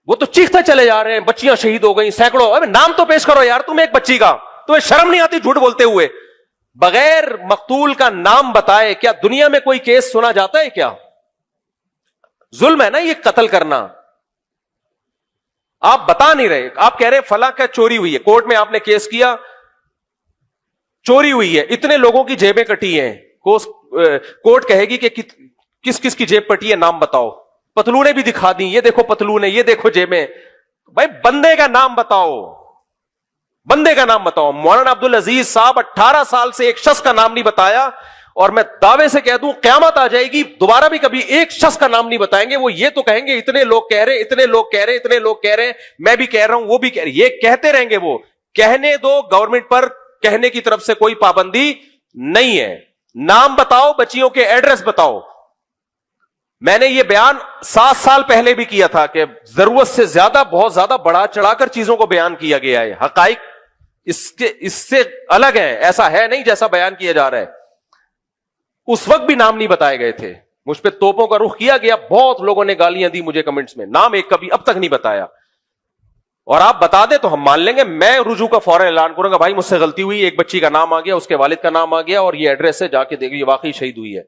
وہ تو چیختے چلے جا رہے ہیں بچیاں شہید ہو گئی سینکڑوں. ابے نام تو پیش کرو یار, تم ایک بچی کا تمہیں شرم نہیں آتی جھوٹ بولتے ہوئے؟ بغیر مقتول کا نام بتائے کیا دنیا میں کوئی کیس سنا جاتا ہے کیا؟ ظلم ہے نا یہ قتل کرنا. آپ بتا نہیں رہے, آپ کہہ رہے فلاں کا چوری ہوئی ہے, کورٹ میں آپ نے کیس کیا چوری ہوئی ہے, اتنے لوگوں کی جیبیں کٹی ہیں, کورٹ کہے گی کہ کس کس کی جیب کٹی ہے نام بتاؤ, پتلونیں بھی دکھا دیں, یہ دیکھو پتلونیں, یہ دیکھو جیبیں. بھائی بندے کا نام بتاؤ, بندے کا نام بتاؤ. مولانا عبدالعزیز صاحب 18 سال سے ایک شخص کا نام نہیں بتایا, اور میں دعوے سے کہہ دوں قیامت آ جائے گی دوبارہ بھی کبھی ایک شخص کا نام نہیں بتائیں گے. وہ یہ تو کہیں گے اتنے لوگ کہہ رہے, اتنے لوگ کہہ رہے, اتنے لوگ کہہ رہے, میں بھی کہہ رہا ہوں, وہ بھی کہہ رہے, یہ کہتے رہیں گے. وہ کہنے دو, گورنمنٹ پر کہنے کی طرف سے کوئی پابندی نہیں ہے. نام بتاؤ, بچیوں کے ایڈریس بتاؤ. میں نے یہ بیان 7 سال پہلے بھی کیا تھا کہ ضرورت سے زیادہ بہت زیادہ بڑا چڑھا کر چیزوں کو بیان کیا گیا ہے. حقائق اس سے الگ ہیں, ایسا ہے نہیں جیسا بیان کیا جا رہا ہے. اس وقت بھی نام نہیں بتائے گئے تھے, مجھ پہ توپوں کا رخ کیا گیا, بہت لوگوں نے گالیاں دی مجھے کمنٹس میں, نام ایک کبھی اب تک نہیں بتایا. اور آپ بتا دیں تو ہم مان لیں گے, میں رجوع کا فوراً اعلان کروں گا, بھائی مجھ سے غلطی ہوئی, ایک بچی کا نام آ گیا, اس کے والد کا نام آ گیا, اور یہ ایڈریس ہے, جا کے دیکھو یہ واقعی شہید ہوئی ہے.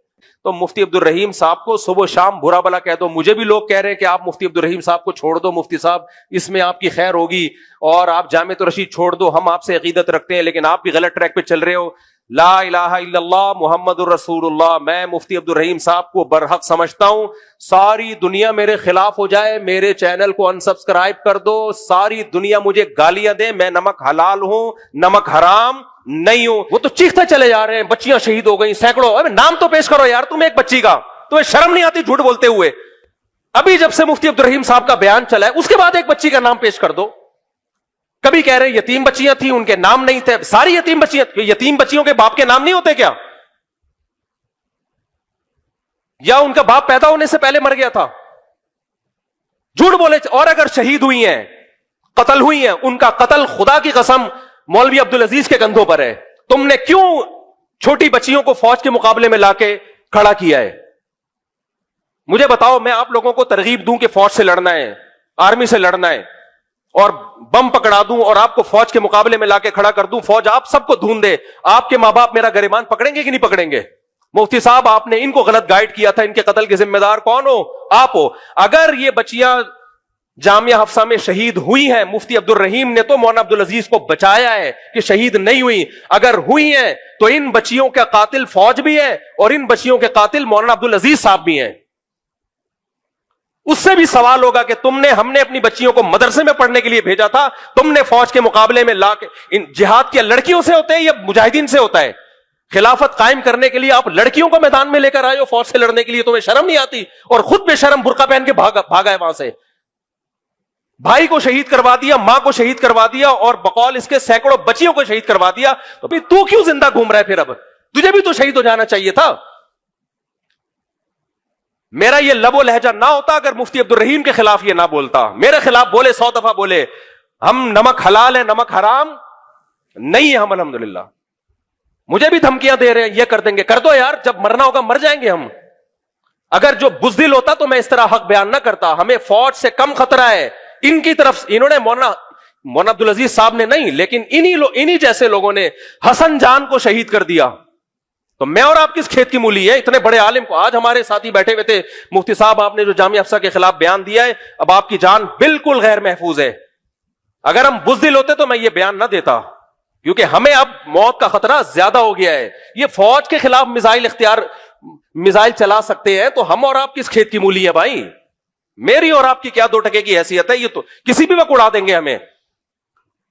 تو مفتی عبدالرحیم صاحب کو صبح و شام برا بلا کہہ دو. مجھے بھی لوگ کہہ رہے ہیں کہ آپ مفتی عبدالرحیم صاحب کو چھوڑ دو, مفتی صاحب اس میں آپ کی خیر ہوگی, اور آپ جامعۃ الرشید چھوڑ دو, ہم آپ سے عقیدت رکھتے ہیں, لیکن آپ بھی غلط ٹریک پہ چل رہے ہو. لا الہ الا اللہ محمد الرسول اللہ. میں مفتی عبدالرحیم صاحب کو برحق سمجھتا ہوں. ساری دنیا میرے خلاف ہو جائے, میرے چینل کو انسبسکرائب کر دو, ساری دنیا مجھے گالیاں دے, میں نمک حلال ہوں, نمک حرام نہیں ہوں. وہ تو چیختے چلے جا رہے ہیں بچیاں شہید ہو گئی سینکڑوں. ابے نام تو پیش کرو یار, تم ایک بچی کا تمہیں شرم نہیں آتی جھوٹ بولتے ہوئے؟ ابھی جب سے مفتی عبدالرحیم صاحب کا بیان چلا ہے اس کے بعد ایک بچی کا نام پیش کر دو. کبھی کہہ رہے یتیم بچیاں تھیں, ان کے نام نہیں تھے. ساری یتیم بچیاں, یتیم بچیوں کے باپ کے نام نہیں ہوتے کیا؟ یا ان کا باپ پیدا ہونے سے پہلے مر گیا تھا؟ جھوٹ بولے. اور اگر شہید ہوئی ہیں, قتل ہوئی ہیں, ان کا قتل خدا کی قسم مولوی عبدالعزیز کے کندھوں پر ہے. تم نے کیوں چھوٹی بچیوں کو فوج کے مقابلے میں لا کے کھڑا کیا ہے؟ مجھے بتاؤ, میں آپ لوگوں کو ترغیب دوں کہ فوج سے لڑنا ہے, آرمی سے لڑنا ہے, اور بم پکڑا دوں اور آپ کو فوج کے مقابلے میں لا کے کھڑا کر دوں, فوج آپ سب کو ڈھونڈ دے, آپ کے ماں باپ میرا گریبان پکڑیں گے کہ نہیں پکڑیں گے؟ مفتی صاحب آپ نے ان کو غلط گائیڈ کیا تھا, ان کے قتل کے ذمہ دار کون ہو؟ آپ ہو. اگر یہ بچیاں جامعہ حفصہ میں شہید ہوئی ہیں, مفتی عبدالرحیم نے تو مولانا عبدالعزیز کو بچایا ہے کہ شہید نہیں ہوئی. اگر ہوئی ہیں تو ان بچیوں کا قاتل فوج بھی ہے, اور ان بچیوں کے قاتل مولانا عبدالعزیز صاحب بھی ہیں. اس سے بھی سوال ہوگا کہ ہم نے اپنی بچیوں کو مدرسے میں پڑھنے کے لیے بھیجا تھا, تم نے فوج کے مقابلے میں لا کے. جہاد کیا لڑکیوں سے ہوتے ہیں یا مجاہدین سے ہوتا ہے؟ خلافت قائم کرنے کے لیے آپ لڑکیوں کو میدان میں لے کر آئے ہو فوج سے لڑنے کے لیے, تمہیں شرم نہیں آتی؟ اور خود بے شرم برقع پہن کے بھاگا ہے وہاں سے. بھائی کو شہید کروا دیا, ماں کو شہید کروا دیا, اور بقول اس کے سینکڑوں بچیوں کو شہید کروا دیا. تو پھر تو کیوں زندہ گھوم رہا ہے؟ پھر اب تجھے بھی تو شہید ہو جانا چاہیے تھا. میرا یہ لب و لہجہ نہ ہوتا اگر مفتی عبدالرحیم کے خلاف یہ نہ بولتا. میرے خلاف بولے 100 دفعہ بولے, ہم نمک حلال ہے نمک حرام نہیں ہے ہم الحمدللہ. مجھے بھی دھمکیاں دے رہے ہیں, یہ کر دیں گے. کر دو یار, جب مرنا ہوگا مر جائیں گے ہم. اگر جو بزدل ہوتا تو میں اس طرح حق بیان نہ کرتا. ہمیں فوج سے کم خطرہ ہے. ان کی طرف انہوں نے مولانا عبدالعزیز صاحب نے نہیں, لیکن انہی جیسے لوگوں نے حسن جان کو شہید کر دیا. تو میں اور آپ کس کھیت کی مولی ہے؟ اتنے بڑے عالم کو, آج ہمارے ساتھی بیٹھے ہوئے تھے, مفتی صاحب آپ نے جو جامعہ حفصہ کے خلاف بیان دیا ہے, اب آپ کی جان بالکل غیر محفوظ ہے. اگر ہم بزدل ہوتے تو میں یہ بیان نہ دیتا, کیونکہ ہمیں اب موت کا خطرہ زیادہ ہو گیا ہے. یہ فوج کے خلاف میزائل چلا سکتے ہیں, تو ہم اور آپ کس کھیت کی مولی ہے بھائی؟ میری اور آپ کی کیا 2 ٹکے کی حیثیت ہے؟ یہ تو کسی بھی وقت اڑا دیں گے ہمیں.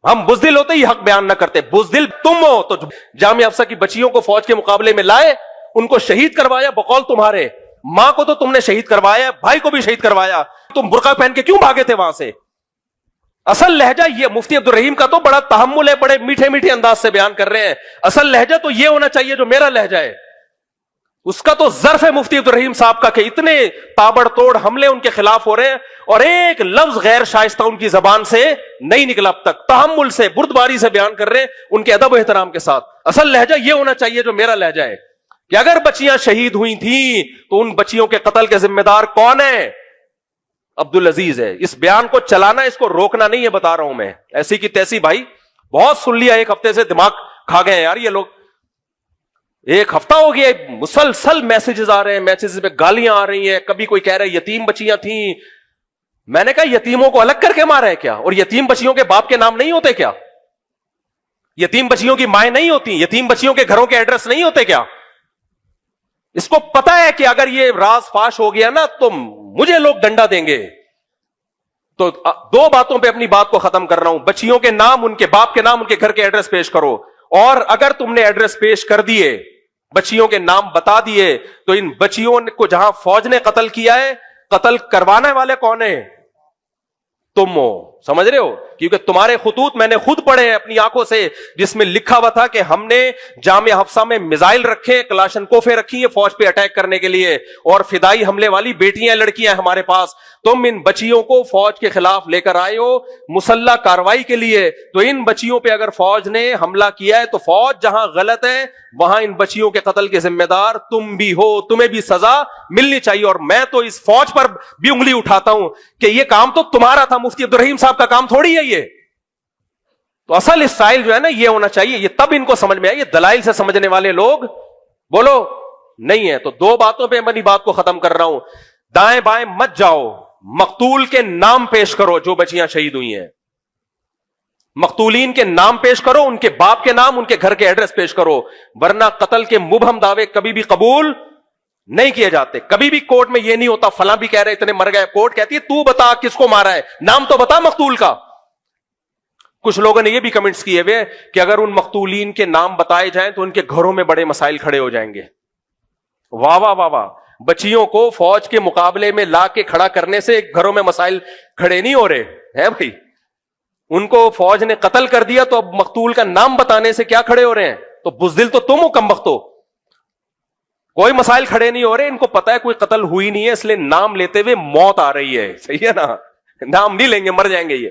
ہم بزدل ہوتے یہ حق بیان نہ کرتے. بزدل تم ہو تو جامعہ حفصہ کی بچیوں کو فوج کے مقابلے میں لائے, ان کو شہید کروایا بقول تمہارے. ماں کو تو تم نے شہید کروایا, بھائی کو بھی شہید کروایا. تم برقع پہن کے کیوں بھاگے تھے وہاں سے؟ اصل لہجہ یہ مفتی عبدالرحیم کا تو بڑا تحمل ہے, بڑے میٹھے میٹھے انداز سے بیان کر رہے ہیں. اصل لہجہ تو یہ ہونا چاہیے جو میرا لہجہ ہے. اس کا تو ظرف ہے مفتی عبدالرحیم صاحب کا کہ اتنے تابڑ توڑ حملے ان کے خلاف ہو رہے ہیں, اور ایک لفظ غیر شائستہ ان کی زبان سے نہیں نکلا اب تک. تحمل سے, بردباری سے بیان کر رہے ہیں, ان کے ادب و احترام کے ساتھ. اصل لہجہ یہ ہونا چاہیے جو میرا لہجہ ہے, کہ اگر بچیاں شہید ہوئی تھیں تو ان بچیوں کے قتل کے ذمہ دار کون ہیں؟ عبدالعزیز ہے. اس بیان کو چلانا، اس کو روکنا نہیں ہے، بتا رہا ہوں میں. ایسی کی تیسی بھائی بہت سن لیا، ایک ہفتے سے دماغ کھا گئے ہیں یار یہ لوگ. ایک ہفتہ ہو گیا مسلسل میسجز آ رہے ہیں، میسجز میں گالیاں آ رہی ہیں. کبھی کوئی کہہ رہا ہے یتیم بچیاں تھیں. میں نے کہا یتیموں کو الگ کر کے مارا ہے کیا؟ اور یتیم بچیوں کے باپ کے نام نہیں ہوتے کیا؟ یتیم بچیوں کی مائیں نہیں ہوتی؟ یتیم بچیوں کے گھروں کے ایڈریس نہیں ہوتے کیا؟ اس کو پتا ہے کہ اگر یہ راز فاش ہو گیا نا تو مجھے لوگ ڈنڈا دیں گے. تو دو باتوں پہ اپنی بات کو ختم کر رہا ہوں. بچیوں کے نام، ان کے باپ کے نام، ان کے گھر کے ایڈریس پیش کرو. اور اگر تم نے ایڈریس پیش کر دیے، بچیوں کے نام بتا دیے، تو ان بچیوں کو جہاں فوج نے قتل کیا ہے، قتل کروانے والے کون ہیں؟ تم ہو. سمجھ رہے ہو؟ کیونکہ تمہارے خطوط میں نے خود پڑھے ہیں اپنی آنکھوں سے، جس میں لکھا ہوا تھا کہ ہم نے جامعہ حفصہ میں میزائل رکھے، کلاشن کوفیں رکھی ہیں فوج پہ اٹیک کرنے کے لیے، اور فدائی حملے والی بیٹیاں لڑکیاں ہیں ہمارے پاس. تم ان بچیوں کو فوج کے خلاف لے کر آئے ہو مسلح کاروائی کے لیے. تو ان بچیوں پہ اگر فوج نے حملہ کیا ہے تو فوج جہاں غلط ہے وہاں ان بچیوں کے قتل کے ذمہ دار تم بھی ہو. تمہیں بھی سزا ملنی چاہیے. اور میں تو اس فوج پر بھی انگلی اٹھاتا ہوں کہ یہ کام تو تمہارا تھا، مفتی عبدالرحیم صاحب کا کام تھوڑی ہے یہ. تو اصل اسٹائل جو ہے نا یہ ہونا چاہیے. یہ تب ان کو سمجھ میں آئے. یہ دلائل سے سمجھنے والے لوگ بولو نہیں ہے. تو دو باتوں پہ میں اپنی بات کو ختم کر رہا ہوں. دائیں بائیں مت جاؤ، مقتول کے نام پیش کرو جو بچیاں شہید ہوئی ہیں. مقتولین کے نام پیش کرو، ان کے باپ کے نام، ان کے گھر کے ایڈریس پیش کرو. ورنہ قتل کے مبہم دعوے کبھی بھی قبول نہیں کیے جاتے. کبھی بھی کورٹ میں یہ نہیں ہوتا فلاں بھی کہہ رہے اتنے مر گئے. کورٹ کہتی ہے تو بتا کس کو مارا ہے، نام تو بتا مقتول کا. کچھ لوگوں نے یہ بھی کمنٹس کیے ہوئے کہ اگر ان مقتولین کے نام بتائے جائیں تو ان کے گھروں میں بڑے مسائل کھڑے ہو جائیں گے. واہ واہ واہ واہ. بچیوں کو فوج کے مقابلے میں لا کے کھڑا کرنے سے گھروں میں مسائل کھڑے نہیں ہو رہے ہیں بھائی. ان کو فوج نے قتل کر دیا تو اب مقتول کا نام بتانے سے کیا کھڑے ہو رہے ہیں؟ تو بزدل تو تم ہو کمبخت ہو. کوئی مسائل کھڑے نہیں ہو رہے. ان کو پتا ہے کوئی قتل ہوئی نہیں ہے، اس لیے نام لیتے ہوئے موت آ رہی ہے. صحیح ہے نا؟ نام نہیں لیں گے، مر جائیں گے یہ.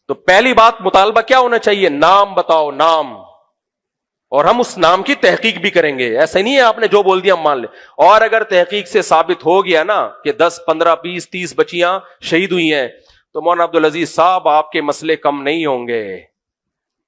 تو پہلی بات مطالبہ کیا ہونا چاہیے؟ نام بتاؤ، نام. اور ہم اس نام کی تحقیق بھی کریں گے. ایسا نہیں ہے آپ نے جو بول دیا ہم مان لیں. اور اگر تحقیق سے ثابت ہو گیا نا کہ 10 15 20 30 بچیاں شہید ہوئی ہیں تو مولانا عبدالعزیز صاحب آپ کے مسئلے کم نہیں ہوں گے.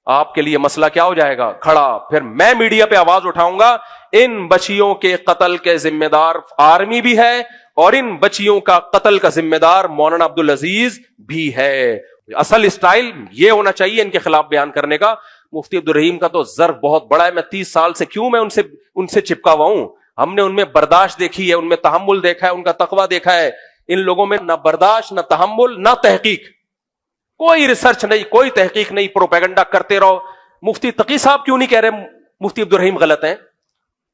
آپ کے لیے مسئلہ کیا ہو جائے گا؟ کھڑا. پھر میں میڈیا پہ آواز اٹھاؤں گا ان بچیوں کے قتل کے ذمہ دار آرمی بھی ہے اور ان بچیوں کا قتل کا ذمہ دار مولانا عبدالعزیز بھی ہے. اصل اسٹائل یہ ہونا چاہیے ان کے خلاف بیان کرنے کا. مفتی عبدالرحیم کا تو ضرب بہت بڑا ہے. میں 30 سال سے کیوں میں ان سے چپکا ہوا ہوں. ہم نے ان میں برداشت دیکھی ہے، ان میں تحمل دیکھا ہے، ان کا تقویٰ دیکھا ہے. ان لوگوں میں نہ برداشت، نہ تحمل، نہ تحقیق. کوئی ریسرچ نہیں، کوئی تحقیق نہیں، پروپیگنڈا کرتے رہو. مفتی تقی صاحب کیوں نہیں کہہ رہے مفتی عبدالرحیم غلط ہیں؟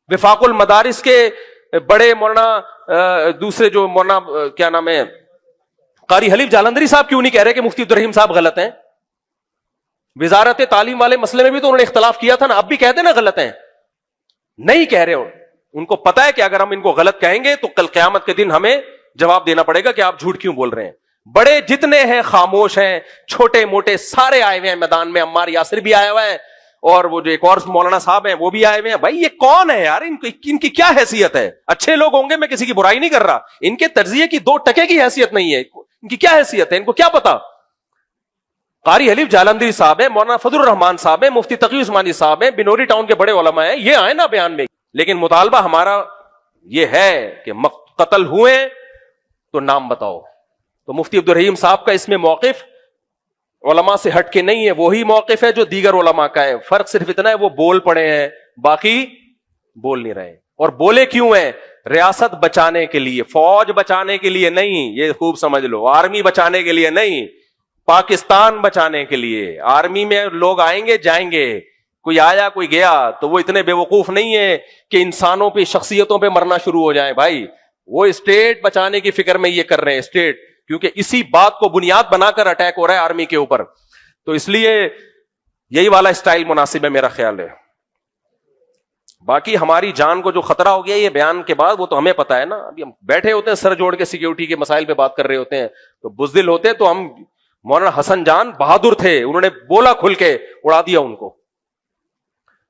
وفاق المدارس کے بڑے مولانا دوسرے جو مولانا کیا نام ہے قاری حلیف جالندری صاحب کیوں نہیں کہہ رہے کہ مفتی عبدالرحیم صاحب غلط ہیں؟ وزارت تعلیم والے مسئلے میں بھی تو انہوں نے اختلاف کیا تھا نا. اب بھی کہتے نا غلط ہیں. نہیں کہہ رہے. ان کو پتا ہے کہ اگر ہم ان کو غلط کہیں گے تو کل قیامت کے دن ہمیں جواب دینا پڑے گا کہ آپ جھوٹ کیوں بول رہے ہیں. بڑے جتنے ہیں خاموش ہیں، چھوٹے موٹے سارے آئے ہوئے ہیں میدان میں. عمار یاسر بھی آیا ہوا ہے اور وہ جو ایک اور مولانا صاحب ہیں وہ بھی آئے ہوئے ہیں. بھائی یہ کون ہے یار؟ ان کی کیا حیثیت ہے؟ اچھے لوگ ہوں گے، میں کسی کی برائی نہیں کر رہا. ان کے تجزیے کی 2 ٹکے کی حیثیت نہیں ہے. ان کی کیا حیثیت ہے؟ ان کو کیا پتا؟ قاری حلیف جالندری صاحب ہیں، مولانا فضل الرحمان صاحب ہیں، مفتی تقی عثمانی صاحب ہیں، بنوری ٹاؤن کے بڑے علماء ہیں. یہ آئے نا بیان میں. لیکن مطالبہ ہمارا یہ ہے کہ قتل ہوئے تو نام بتاؤ. تو مفتی عبدالرحیم صاحب کا اس میں موقف علماء سے ہٹ کے نہیں ہے. وہی موقف ہے جو دیگر علماء کا ہے. فرق صرف اتنا ہے وہ بول پڑے ہیں، باقی بول نہیں رہے. اور بولے کیوں ہیں؟ ریاست بچانے کے لیے، فوج بچانے کے لیے نہیں. یہ خوب سمجھ لو. آرمی بچانے کے لیے نہیں، پاکستان بچانے کے لیے. آرمی میں لوگ آئیں گے جائیں گے، کوئی آیا کوئی گیا. تو وہ اتنے بے وقوف نہیں ہے کہ انسانوں پہ، شخصیتوں پہ مرنا شروع ہو جائیں. بھائی وہ اسٹیٹ بچانے کی فکر میں یہ کر رہے ہیں. اسٹیٹ، کیونکہ اسی بات کو بنیاد بنا کر اٹیک ہو رہا ہے آرمی کے اوپر. تو اس لیے یہی والا اسٹائل مناسب ہے میرا خیال ہے. باقی ہماری جان کو جو خطرہ ہو گیا یہ بیان کے بعد وہ تو ہمیں پتا ہے نا. ابھی ہم بیٹھے ہوتے ہیں سر جوڑ کے سیکیورٹی کے مسائل پہ بات کر رہے ہوتے ہیں. تو بزدل ہوتے تو ہم، مولانا حسن جان بہادر تھے، انہوں نے بولا کھل کے، اڑا دیا ان کو.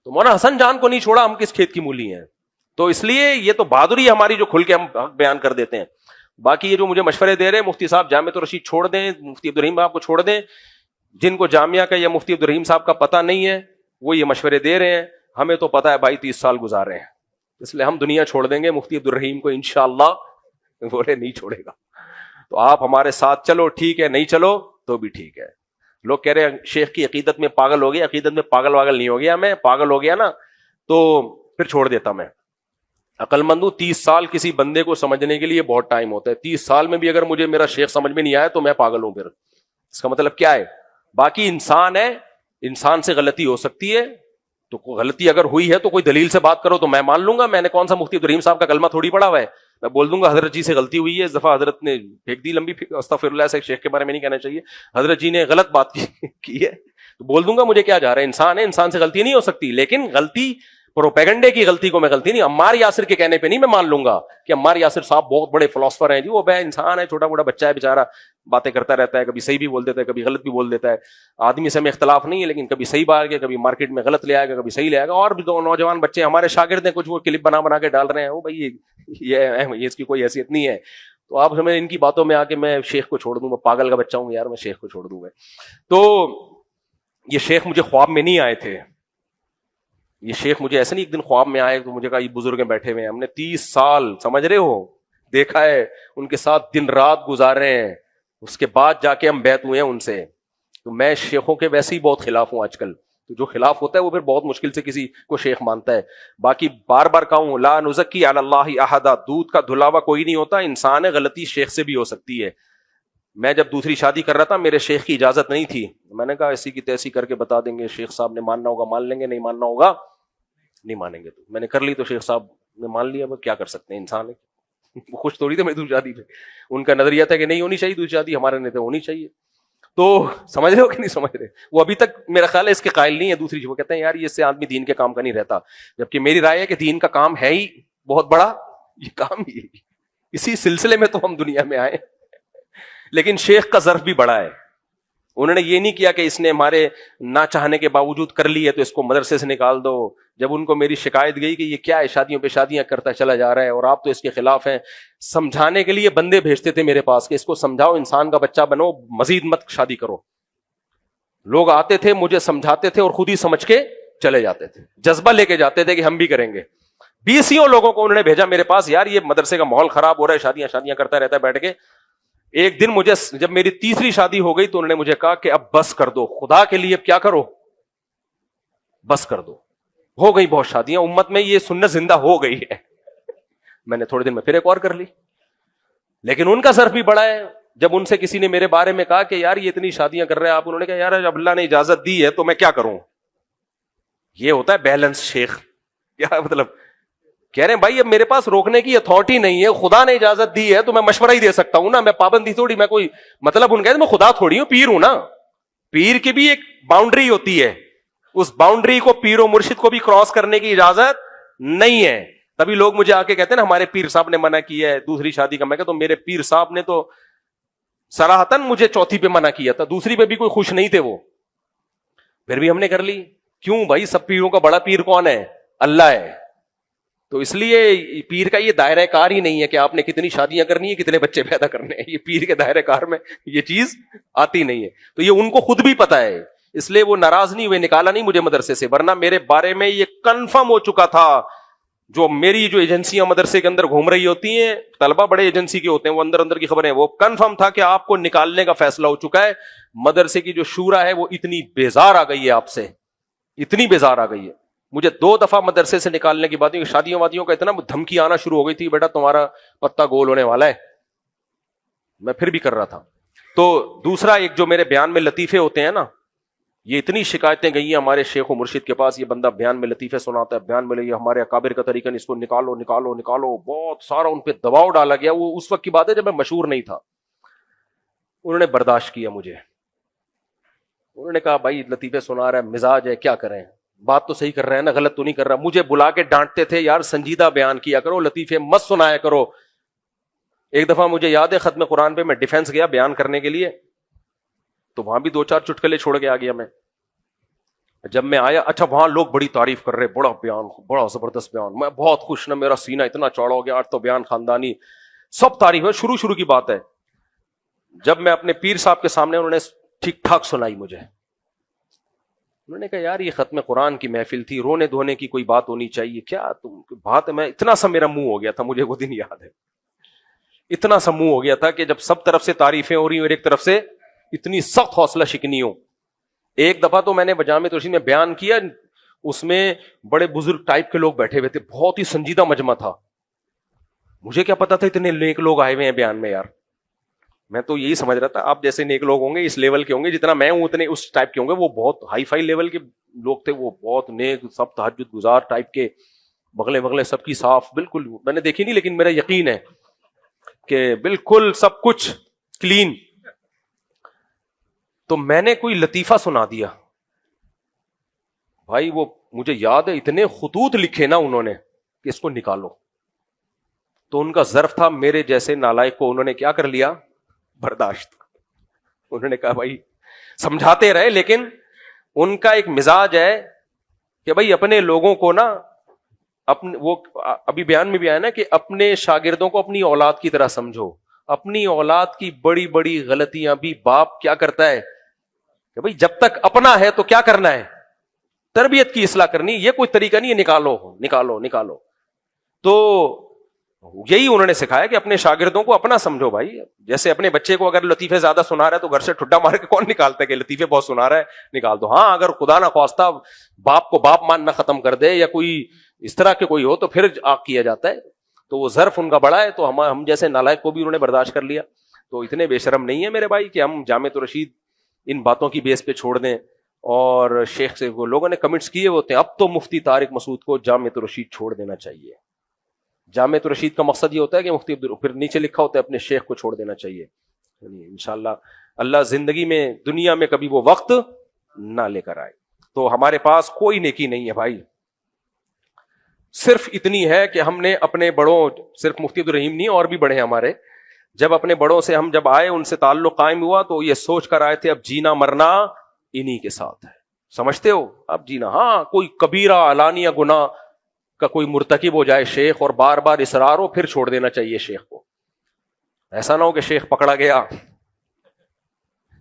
تو مولانا حسن جان کو نہیں چھوڑا، ہم کس کھیت کی مولی ہیں؟ تو اس لیے یہ تو بہادری ہماری جو کھل کے ہم بیان کر دیتے ہیں. باقی یہ جو مجھے مشورے دے رہے ہیں مفتی صاحب جامع الرشید چھوڑ دیں, مفتی عبدالرحیم صاحب کو چھوڑ دیں, جن کو جامعہ کا یا مفتی عبدالرحیم صاحب کا پتہ نہیں ہے وہ یہ مشورے دے رہے ہیں. ہمیں تو پتہ ہے بھائی 30 سال گزار رہے ہیں, اس لیے ہم دنیا چھوڑ دیں گے, مفتی عبدالرحیم کو انشاءاللہ بولے نہیں چھوڑے گا. تو آپ ہمارے ساتھ چلو ٹھیک ہے, نہیں چلو تو بھی ٹھیک ہے. لوگ کہہ رہے ہیں شیخ کی عقیدت میں پاگل ہو گیا, عقیدت میں پاگل واگل نہیں ہو گیا, میں پاگل ہو گیا نا تو پھر چھوڑ دیتا. میں عقل مند ہوں, 30 سال کسی بندے کو سمجھنے کے لیے بہت ٹائم ہوتا ہے. 30 سال میں بھی اگر مجھے میرا شیخ سمجھ میں نہیں آیا تو میں پاگل ہوں. پھر اس کا مطلب کیا ہے؟ باقی انسان ہے, انسان سے غلطی ہو سکتی ہے, تو غلطی اگر ہوئی ہے تو کوئی دلیل سے بات کرو تو میں مان لوں گا. میں نے کون سا مفتی عبدالرحیم صاحب کا کلمہ تھوڑی پڑھا ہوا ہے, میں بول دوں گا حضرت جی سے غلطی ہوئی ہے, اس دفعہ حضرت نے پھینک دی لمبی, استغفر اللہ, سے شیخ کے بارے میں نہیں کہنا چاہیے, حضرت جی نے غلط بات کی ہے تو بول دوں گا مجھے کیا جا رہا ہے, انسان ہے, انسان سے غلطی نہیں ہو سکتی. لیکن غلطی پروپیگنڈے کی غلطی کو میں غلطی نہیں, عمار یاسر کے کہنے پہ نہیں میں مان لوں گا کہ عمار یاسر صاحب بہت بڑے فلاسفر ہیں. جی وہ بے انسان ہے, چھوٹا موٹا بچہ ہے بیچارہ, باتیں کرتا رہتا ہے, کبھی صحیح بھی بول دیتا ہے, کبھی غلط بھی بول دیتا ہے. آدمی سے ہمیں اختلاف نہیں ہے, لیکن کبھی صحیح بات ہے, کبھی مارکیٹ میں غلط لے آئے گا, کبھی صحیح لے آئے گا. اور بھی دو نوجوان بچے ہمارے شاگرد ہیں, کچھ وہ کلپ بنا کے ڈال رہے ہیں, وہ بھائی یہ اس کی کوئی حیثیت نہیں ہے. تو آپ ہمیں ان کی باتوں میں آ کے میں شیخ کو چھوڑ دوں گا, پاگل کا بچہ ہوں یار, میں شیخ کو چھوڑ دوں گا. تو یہ شیخ مجھے خواب میں نہیں آئے تھے, یہ شیخ مجھے ایسے نہیں ایک دن خواب میں آئے تو مجھے کہا یہ بزرگ بیٹھے ہوئے ہیں, ہم نے 30 سال سمجھ رہے ہو دیکھا ہے, ان کے ساتھ دن رات گزارے ہیں, اس کے بعد جا کے ہم بیعت ہوئے ہیں ان سے. تو میں شیخوں کے ویسے ہی بہت خلاف ہوں آج کل, تو جو خلاف ہوتا ہے وہ پھر بہت مشکل سے کسی کو شیخ مانتا ہے. باقی بار بار کہوں, لا نزکی علی اللہ احدا, دودھ کا دھلاوا کوئی نہیں ہوتا, انسان ہے, غلطی شیخ سے بھی ہو سکتی ہے. میں جب دوسری شادی کر رہا تھا میرے شیخ کی اجازت نہیں تھی, میں نے کہا ایسی کی تیسی کر کے بتا دیں گے, شیخ صاحب نے ماننا ہوگا مان لیں گے, نہیں ماننا ہوگا نہیں مانیں گے. تو میں نے کر لی, تو شیخ صاحب نے مان لیا, وہ کیا کر سکتے ہیں, انسان ہے, وہ خوش تھوڑی تھے میری دوسری شادی پہ. ان کا نظریہ تھا کہ نہیں ہونی چاہیے دوسری شادی, ہمارے نہیں تھے ہونی چاہیے. تو سمجھ رہے ہو کہ نہیں سمجھ رہے, وہ ابھی تک میرا خیال ہے اس کے قائل نہیں ہے دوسری. وہ کہتے ہیں یار یہ اس سے آدمی دین کے کام کا نہیں رہتا, جبکہ میری رائے ہے کہ دین کا کام ہے ہی بہت بڑا, یہ کام ہی اسی سلسلے میں تو ہم دنیا میں آئے. لیکن شیخ کا ظرف بھی بڑا ہے, انہوں نے یہ نہیں کیا کہ اس نے ہمارے نہ چاہنے کے باوجود کر لی ہے تو اس کو مدرسے سے نکال دو. جب ان کو میری شکایت گئی کہ یہ کیا ہے, شادیوں پہ شادیاں کرتا چلا جا رہا ہے اور آپ تو اس کے خلاف ہیں, سمجھانے کے لیے بندے بھیجتے تھے میرے پاس کہ اس کو سمجھاؤ, انسان کا بچہ بنو, مزید مت شادی کرو. لوگ آتے تھے, مجھے سمجھاتے تھے اور خود ہی سمجھ کے چلے جاتے تھے, جذبہ لے کے جاتے تھے کہ ہم بھی کریں گے. 20 لوگوں کو انہوں نے بھیجا میرے پاس, یار یہ مدرسے کا ماحول خراب ہو رہا ہے, شادیاں کرتا رہتا ہے بیٹھ کے. ایک دن مجھے جب میری تیسری شادی ہو گئی تو انہوں نے مجھے کہا کہ اب بس کر دو, خدا کے لیے اب کیا کرو, بس کر دو, ہو گئی بہت شادیاں, امت میں یہ سنت زندہ ہو گئی ہے. میں نے تھوڑے دن میں پھر ایک اور کر لی. لیکن ان کا ظرف بھی بڑا ہے. جب ان سے کسی نے میرے بارے میں کہا کہ یار یہ اتنی شادیاں کر رہے ہیں آپ, انہوں نے کہا یار جب اللہ نے اجازت دی ہے تو میں کیا کروں. یہ ہوتا ہے بیلنس شیخ. کیا مطلب, کہہ رہے ہیں بھائی اب میرے پاس روکنے کی اتھارٹی نہیں ہے, خدا نے اجازت دی ہے تو میں مشورہ ہی دے سکتا ہوں نا, میں پابندی تھوڑی, میں کوئی مطلب ان کہتے میں خدا تھوڑی ہوں, پیر ہوں نا. پیر کی بھی ایک باؤنڈری ہوتی ہے, اس باؤنڈری کو پیر و مرشد کو بھی کراس کرنے کی اجازت نہیں ہے. تبھی لوگ مجھے آ کے کہتے ہیں نا ہمارے پیر صاحب نے منع کیا ہے دوسری شادی کا. میں کہتا ہوں میرے پیر صاحب نے تو صراحتاً مجھے چوتھی پہ منع کیا تھا, دوسری پہ بھی کوئی خوش نہیں تھے وہ, پھر بھی ہم نے کر لی. کیوں بھائی, سب پیروں کا بڑا پیر کون ہے, اللہ ہے. تو اس لیے پیر کا یہ دائرہ کار ہی نہیں ہے کہ آپ نے کتنی شادیاں کرنی ہے, کتنے بچے پیدا کرنے ہیں, یہ پیر کے دائرہ کار میں یہ چیز آتی نہیں ہے. تو یہ ان کو خود بھی پتا ہے, اس لیے وہ ناراض نہیں ہوئے, نکالا نہیں مجھے مدرسے سے, ورنہ میرے بارے میں یہ کنفرم ہو چکا تھا. جو میری جو ایجنسیاں مدرسے کے اندر گھوم رہی ہوتی ہیں, طلبہ بڑے ایجنسی کے ہوتے ہیں, وہ اندر کی خبریں, وہ کنفرم تھا کہ آپ کو نکالنے کا فیصلہ ہو چکا ہے. مدرسے کی جو شورا ہے وہ اتنی بیزار آ گئی ہے آپ سے, اتنی بیزار آ گئی ہے. مجھے 2 دفعہ مدرسے سے نکالنے کی بات, شادیوں وادیوں کا اتنا دھمکی آنا شروع ہو گئی تھی, بیٹا تمہارا پتہ گول ہونے والا ہے. میں پھر بھی کر رہا تھا. تو دوسرا ایک جو میرے بیان میں لطیفے ہوتے ہیں نا, یہ اتنی شکایتیں گئی ہیں ہمارے شیخ و مرشد کے پاس, یہ بندہ بیان میں لطیفے سناتا ہے, بیان میں یہ ہمارے اکابر کا طریقہ نہیں, اس کو نکالو نکالو نکالو, بہت سارا ان پہ دباؤ ڈالا گیا. وہ اس وقت کی بات ہے جب میں مشہور نہیں تھا. انہوں نے برداشت کیا مجھے, انہوں نے کہا بھائی لطیفے سنا رہا ہے, مزاج ہے, کیا کریں, بات تو صحیح کر رہے ہیں نا, غلط تو نہیں کر رہا. مجھے بلا کے ڈانٹتے تھے, یار سنجیدہ بیان کیا کرو, لطیفے مت سنایا کرو. ایک دفعہ مجھے یاد ہے ختم قرآن پہ میں ڈیفینس گیا بیان کرنے کے لیے, تو وہاں بھی 2-4 چٹکلے چھوڑ کے آ گیا میں. جب میں آیا, اچھا وہاں لوگ بڑی تعریف کر رہے, بڑا بیان, بڑا زبردست بیان, میں بہت خوش نا, میرا سینہ اتنا چوڑا ہو گیا, آج تو بیان خاندانی. سب تعریف ہے. شروع کی بات ہے, جب میں اپنے پیر صاحب کے سامنے, انہوں نے ٹھیک ٹھاک سنائی مجھے. انہوں نے کہا یار یہ ختم قرآن کی محفل تھی, رونے دھونے کی کوئی بات ہونی چاہیے, کیا تم بات ہے. میں اتنا سا میرا منہ ہو گیا تھا, مجھے وہ دن یاد ہے, اتنا سا منہ ہو گیا تھا کہ جب سب طرف سے تعریفیں ہو رہی اور ایک طرف سے اتنی سخت حوصلہ شکنی ہو. ایک دفعہ تو میں نے جامع ترشید میں بیان کیا, اس میں بڑے بزرگ ٹائپ کے لوگ بیٹھے ہوئے تھے, بہت ہی سنجیدہ مجمع تھا. مجھے کیا پتا تھا اتنے نیک لوگ آئے ہوئے ہیں بیان میں. یار میں تو یہی سمجھ رہا تھا آپ جیسے نیک لوگ ہوں گے, اس لیول کے ہوں گے, جتنا میں ہوں اتنے اس ٹائپ کے ہوں گے. وہ بہت ہائی فائی لیول کے لوگ تھے, وہ بہت نیک, سب تہجد گزار ٹائپ کے, بغلیں سب کی صاف, بالکل میں نے دیکھی نہیں لیکن میرا یقین ہے کہ بالکل سب کچھ کلین. تو میں نے کوئی لطیفہ سنا دیا بھائی, وہ مجھے یاد ہے اتنے خطوط لکھے نا انہوں نے کہ اس کو نکالو. تو ان کا ظرف تھا میرے جیسے نالائق کو انہوں نے کیا کر لیا, برداشت. انہوں نے کہا بھائی سمجھاتے رہے, لیکن ان کا ایک مزاج ہے کہ بھائی اپنے لوگوں کو نا, اپنے وہ ابھی بیان میں بھی آیا نا کہ اپنے شاگردوں کو اپنی اولاد کی طرح سمجھو. اپنی اولاد کی بڑی بڑی غلطیاں بھی باپ کیا کرتا ہے کہ بھائی جب تک اپنا ہے تو کیا کرنا ہے, تربیت کی اصلاح کرنی. یہ کوئی طریقہ نہیں ہے نکالو. تو یہی انہوں نے سکھایا کہ اپنے شاگردوں کو اپنا سمجھو بھائی. جیسے اپنے بچے کو اگر لطیفے زیادہ سنا رہا ہے تو گھر سے ٹھڈا مار کے کون نکالتا ہے کہ لطیفے بہت سنا رہا ہے, نکال دو. ہاں اگر خدا نہ خواستہ باپ کو باپ ماننا ختم کر دے یا کوئی اس طرح کے کوئی ہو تو پھر آگ کیا جاتا ہے. تو وہ ظرف ان کا بڑا ہے, تو ہم جیسے نالائق کو بھی انہوں نے برداشت کر لیا. تو اتنے بے شرم نہیں ہے میرے بھائی کہ ہم جامع الرشید ان باتوں کی بیس پہ چھوڑ دیں. اور شیخ سے وہ لوگوں نے کمنٹس کیے ہوتے ہیں, اب تو مفتی طارق مسعود کو جامع الرشید چھوڑ دینا چاہیے. جامع الرشید کا مقصد یہ ہوتا ہے کہ مفتی پھر نیچے لکھا ہوتا ہے اپنے شیخ کو چھوڑ دینا چاہیے. انشاءاللہ اللہ زندگی میں دنیا میں کبھی وہ وقت نہ لے کر آئے. تو ہمارے پاس کوئی نیکی نہیں ہے بھائی, صرف اتنی ہے کہ ہم نے اپنے بڑوں, صرف مفتی عبدالرحیم نہیں اور بھی بڑے ہیں ہمارے, جب اپنے بڑوں سے ہم جب آئے, ان سے تعلق قائم ہوا تو یہ سوچ کر آئے تھے اب جینا مرنا انہی کے ساتھ ہے. سمجھتے ہو, اب جینا, ہاں کوئی کبیرہ علانیہ گناہ کا کوئی مرتکب ہو جائے شیخ اور بار بار اصرار ہو, پھر چھوڑ دینا چاہیے شیخ کو. ایسا نہ ہو کہ شیخ پکڑا گیا,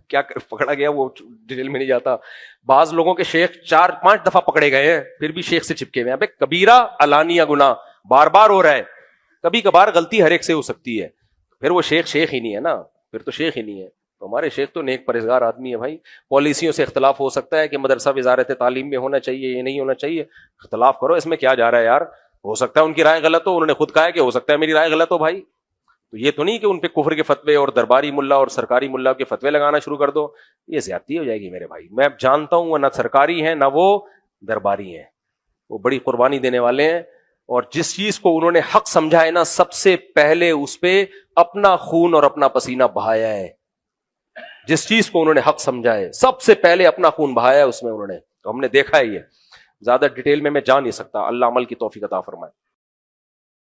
کیا پکڑا گیا وہ ڈیٹیل میں نہیں جاتا. بعض لوگوں کے شیخ 4-5 دفعہ پکڑے گئے ہیں پھر بھی شیخ سے چپکے ہوئے ہیں. کبیرہ علانیہ گناہ بار بار ہو رہا ہے, کبھی کبھار غلطی ہر ایک سے ہو سکتی ہے, پھر وہ شیخ ہی نہیں ہے نا, پھر تو شیخ ہی نہیں ہے. تو ہمارے شیخ تو نیک پرہیزگار آدمی ہے بھائی. پالیسیوں سے اختلاف ہو سکتا ہے کہ مدرسہ وزارت تعلیم میں ہونا چاہیے, یہ نہیں ہونا چاہیے, اختلاف کرو, اس میں کیا جا رہا ہے یار. ہو سکتا ہے ان کی رائے غلط ہو, انہوں نے خود کہا ہے کہ ہو سکتا ہے میری رائے غلط ہو بھائی. تو یہ تو نہیں کہ ان پہ کفر کے فتوے اور درباری ملا اور سرکاری ملا کے فتوے لگانا شروع کر دو, یہ زیادتی ہو جائے گی میرے بھائی. میں جانتا ہوں وہ نہ سرکاری ہیں نہ وہ درباری ہیں, وہ بڑی قربانی دینے والے ہیں, اور جس چیز کو انہوں نے حق سمجھا ہے نا, سب سے پہلے اس پہ اپنا خون اور اپنا پسینہ بہایا ہے. جس چیز کو انہوں نے حق سمجھا ہے سب سے پہلے اپنا خون بہایا ہے اس میں انہوں نے. تو ہم نے دیکھا ہے, یہ زیادہ ڈیٹیل میں جا نہیں سکتا. اللہ عمل کی توفیق عطا فرمائے.